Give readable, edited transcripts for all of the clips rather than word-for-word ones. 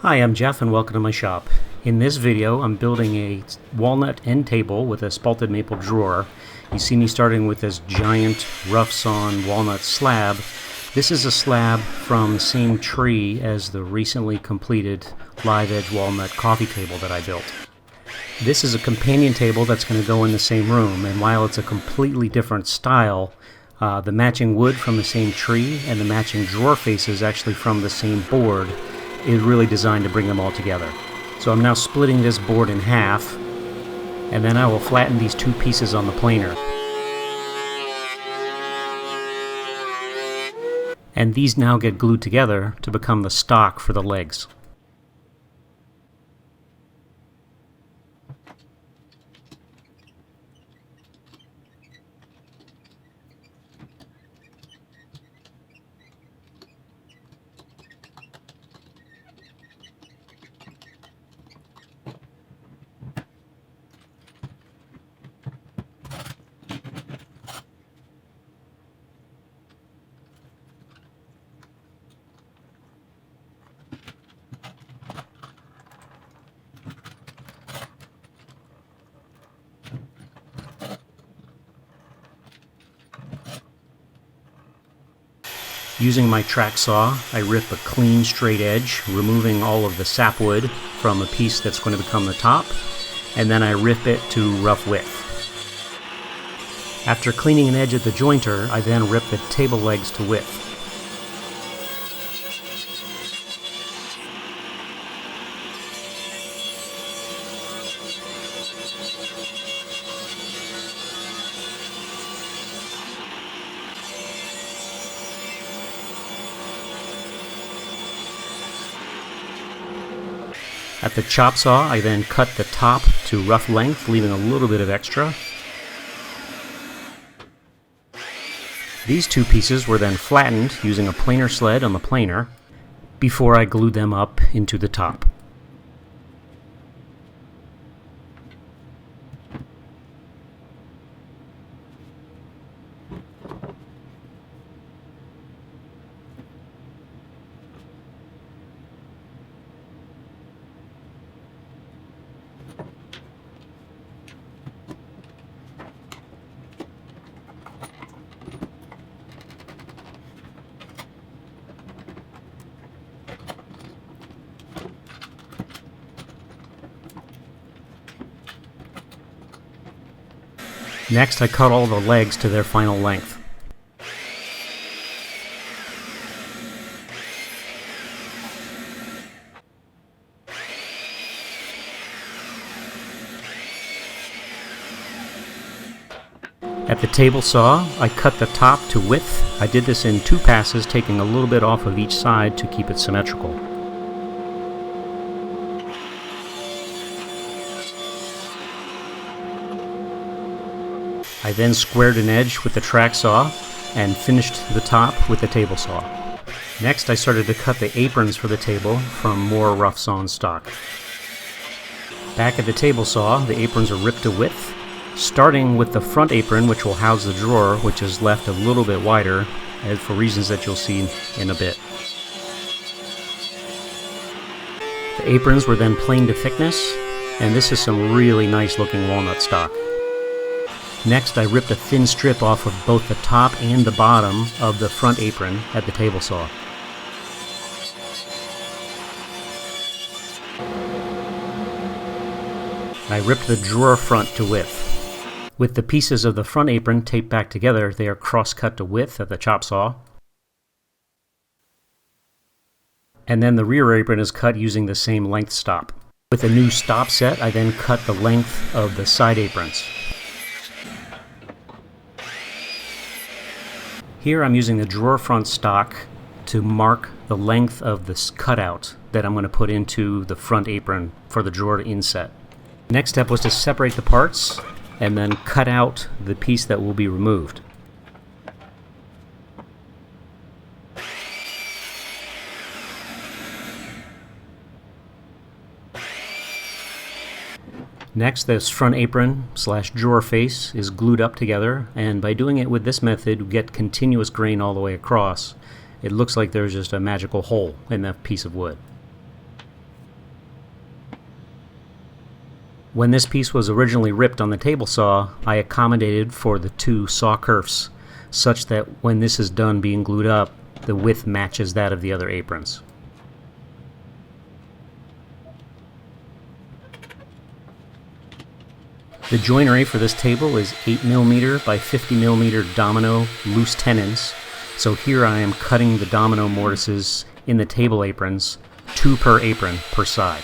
Hi, I'm Jeff and welcome to my shop. In this video I'm building a walnut end table with a spalted maple drawer. You see me starting with this giant rough sawn walnut slab. This is a slab from the same tree as the recently completed live edge walnut coffee table that I built. This is a companion table that's going to go in the same room, and while it's a completely different style, the matching wood from the same tree and the matching drawer faces actually from the same board is really designed to bring them all together. So I'm now splitting this board in half, and then I will flatten these two pieces on the planer. And these now get glued together to become the stock for the legs. Using my track saw, I rip a clean straight edge, removing all of the sapwood from a piece that's going to become the top, and then I rip it to rough width. After cleaning an edge at the jointer, I then rip the table legs to width. At the chop saw, I then cut the top to rough length, leaving a little bit of extra. These two pieces were then flattened using a planer sled on the planer before I glued them up into the top. Next, I cut all the legs to their final length. At the table saw, I cut the top to width. I did this in two passes, taking a little bit off of each side to keep it symmetrical. I then squared an edge with the track saw and finished the top with the table saw. Next, I started to cut the aprons for the table from more rough sawn stock. Back at the table saw, the aprons are ripped to width, starting with the front apron, which will house the drawer, which is left a little bit wider, and for reasons that you'll see in a bit. The aprons were then planed to thickness, and this is some really nice looking walnut stock. Next, I ripped a thin strip off of both the top and the bottom of the front apron at the table saw. I ripped the drawer front to width. With the pieces of the front apron taped back together, they are cross-cut to width at the chop saw. And then the rear apron is cut using the same length stop. With a new stop set, I then cut the length of the side aprons. Here I'm using the drawer front stock to mark the length of this cutout that I'm going to put into the front apron for the drawer to inset. Next step was to separate the parts and then cut out the piece that will be removed. Next, this front apron / drawer face is glued up together, and by doing it with this method, we get continuous grain all the way across. It looks like there's just a magical hole in that piece of wood. When this piece was originally ripped on the table saw, I accommodated for the two saw kerfs, such that when this is done being glued up, the width matches that of the other aprons. The joinery for this table is 8mm by 50mm Domino loose tenons, so here I am cutting the Domino mortises in the table aprons, 2 per apron per side.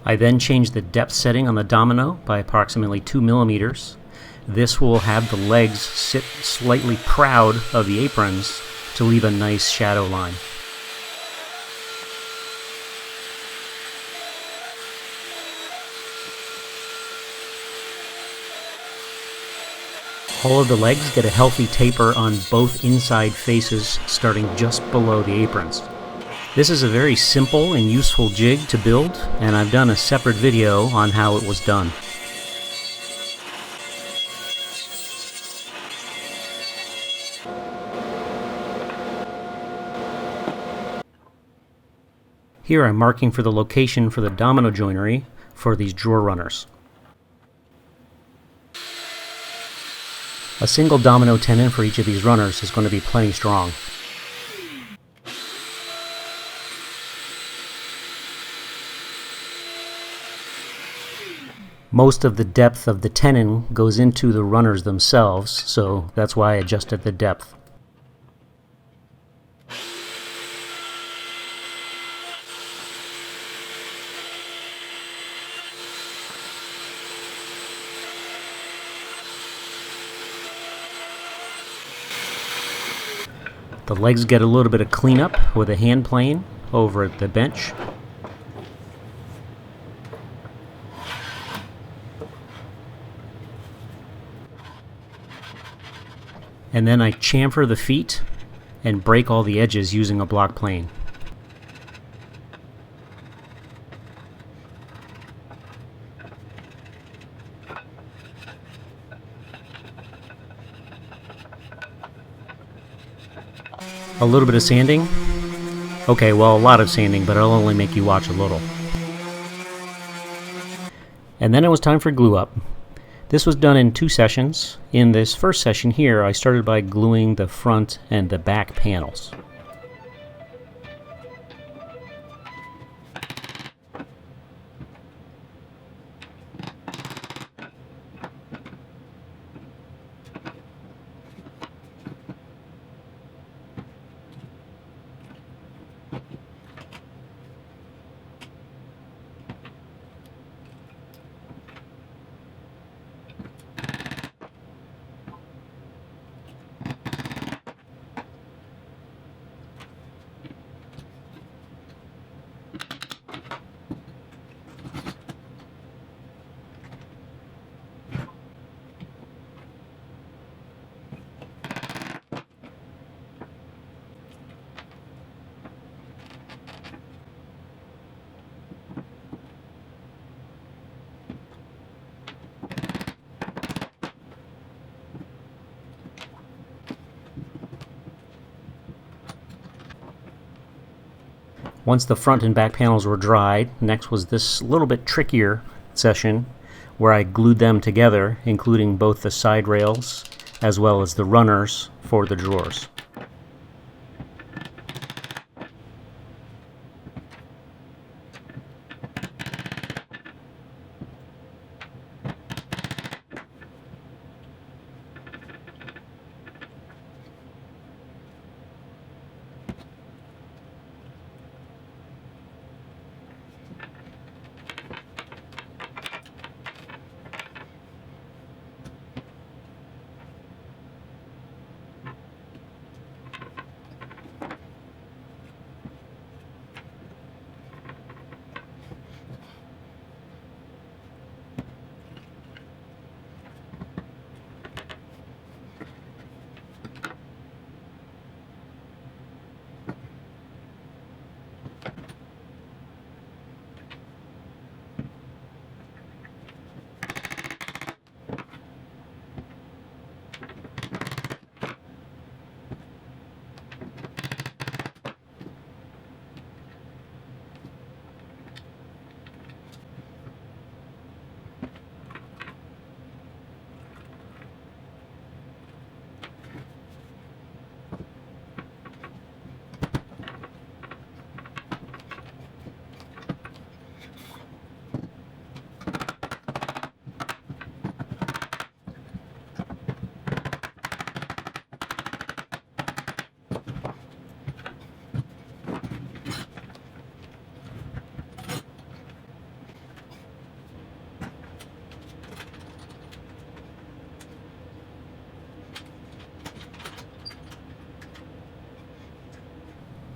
I then changed the depth setting on the Domino by approximately 2mm. This will have the legs sit slightly proud of the aprons to leave a nice shadow line. All of the legs get a healthy taper on both inside faces starting just below the aprons. This is a very simple and useful jig to build, and I've done a separate video on how it was done. Here I'm marking for the location for the Domino joinery for these drawer runners. A single Domino tenon for each of these runners is going to be plenty strong. Most of the depth of the tenon goes into the runners themselves, so that's why I adjusted the depth. The legs get a little bit of cleanup with a hand plane over at the bench. And then I chamfer the feet and break all the edges using a block plane. A little bit of sanding. Okay, well, a lot of sanding, but it'll only make you watch a little. And then it was time for glue up. This was done in 2 sessions. In this first session here, I started by gluing the front and the back panels. Once the front and back panels were dried, next was this little bit trickier session where I glued them together, including both the side rails as well as the runners for the drawers.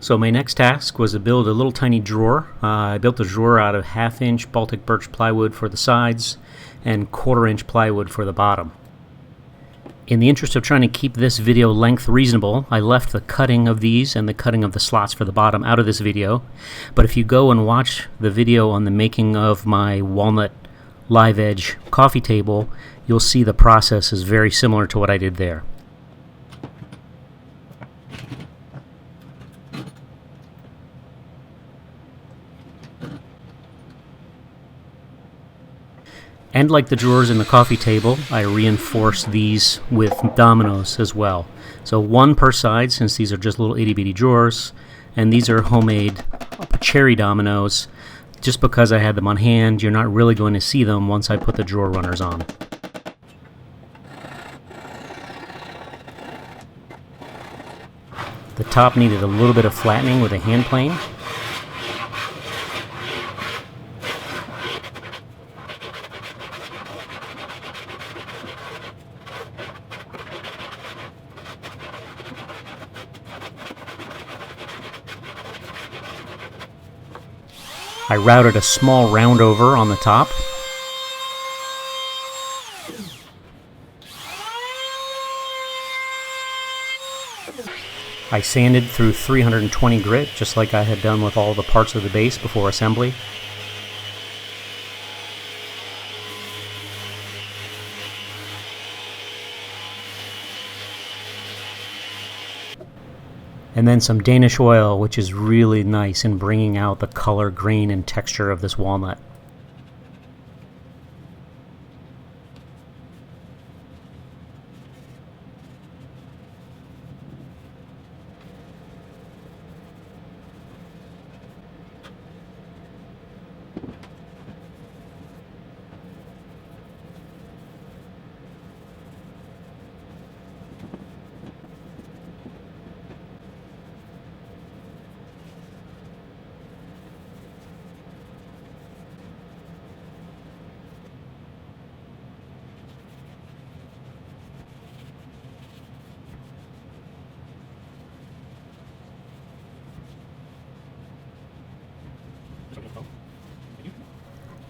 So my next task was to build a little tiny drawer. I built a drawer out of 1/2-inch Baltic birch plywood for the sides and 1/4-inch plywood for the bottom. In the interest of trying to keep this video length reasonable, I left the cutting of these and the cutting of the slots for the bottom out of this video. But if you go and watch the video on the making of my walnut live edge coffee table, you'll see the process is very similar to what I did there. And like the drawers in the coffee table, I reinforce these with dominoes as well. So one per side, since these are just little itty bitty drawers, and these are homemade cherry dominoes. Just because I had them on hand, you're not really going to see them once I put the drawer runners on. The top needed a little bit of flattening with a hand plane. I routed a small round over on the top. I sanded through 320 grit, just like I had done with all the parts of the base before assembly. And then some Danish oil, which is really nice in bringing out the color, grain, and texture of this walnut.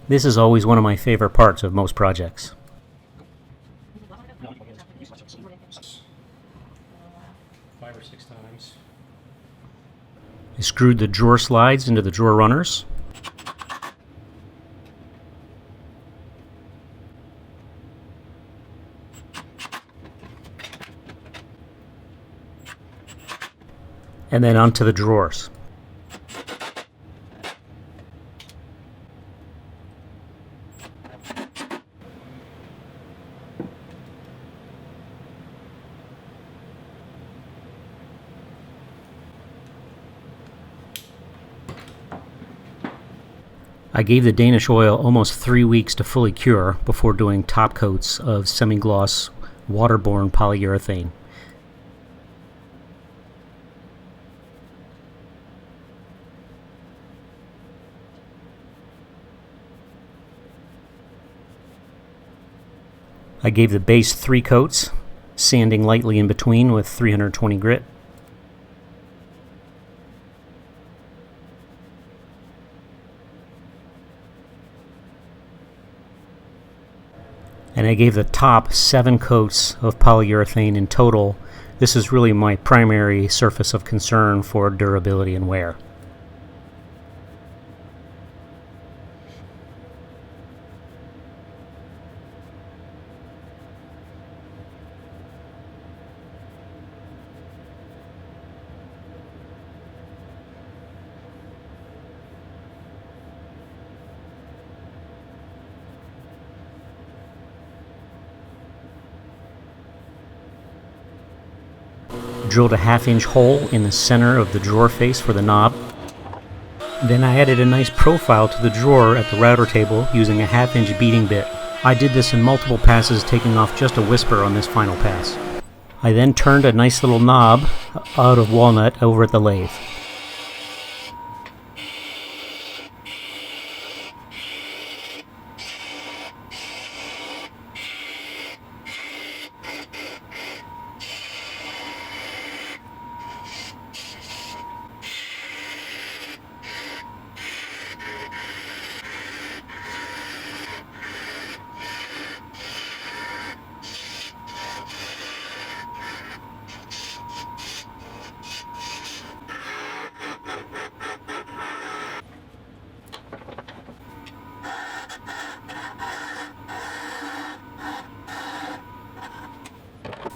This is always one of my favorite parts of most projects. Five or six times. I screwed the drawer slides into the drawer runners. And then onto the drawers. I gave the Danish oil almost 3 weeks to fully cure before doing top coats of semi-gloss waterborne polyurethane. I gave the base 3 coats, sanding lightly in between with 320 grit. And I gave the top 7 coats of polyurethane in total. This is really my primary surface of concern for durability and wear. Drilled a 1/2-inch hole in the center of the drawer face for the knob. Then I added a nice profile to the drawer at the router table using a 1/2-inch beading bit. I did this in multiple passes, taking off just a whisper on this final pass. I then turned a nice little knob out of walnut over at the lathe.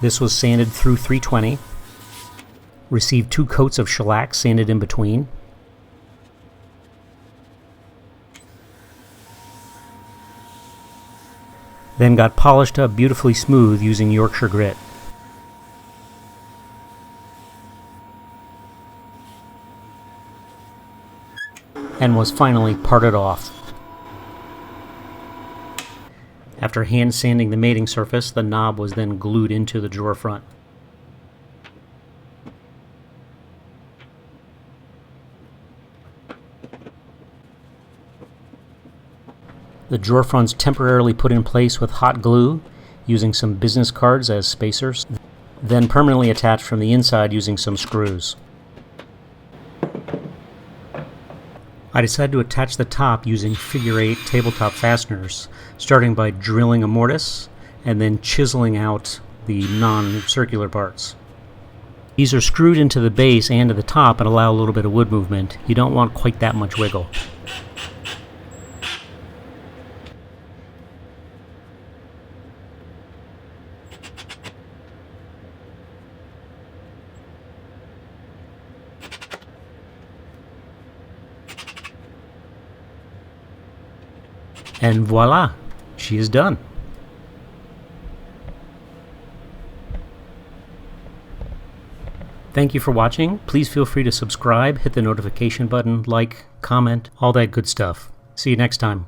This was sanded through 320. Received 2 coats of shellac sanded in between. Then got polished up beautifully smooth using Yorkshire grit. And was finally parted off. After hand sanding the mating surface, the knob was then glued into the drawer front. The drawer front's temporarily put in place with hot glue, using some business cards as spacers, then permanently attached from the inside using some screws. I decided to attach the top using figure-8 tabletop fasteners, starting by drilling a mortise and then chiseling out the non-circular parts. These are screwed into the base and to the top and allow a little bit of wood movement. You don't want quite that much wiggle. And voila, she is done. Thank you for watching. Please feel free to subscribe, hit the notification button, like, comment, all that good stuff. See you next time.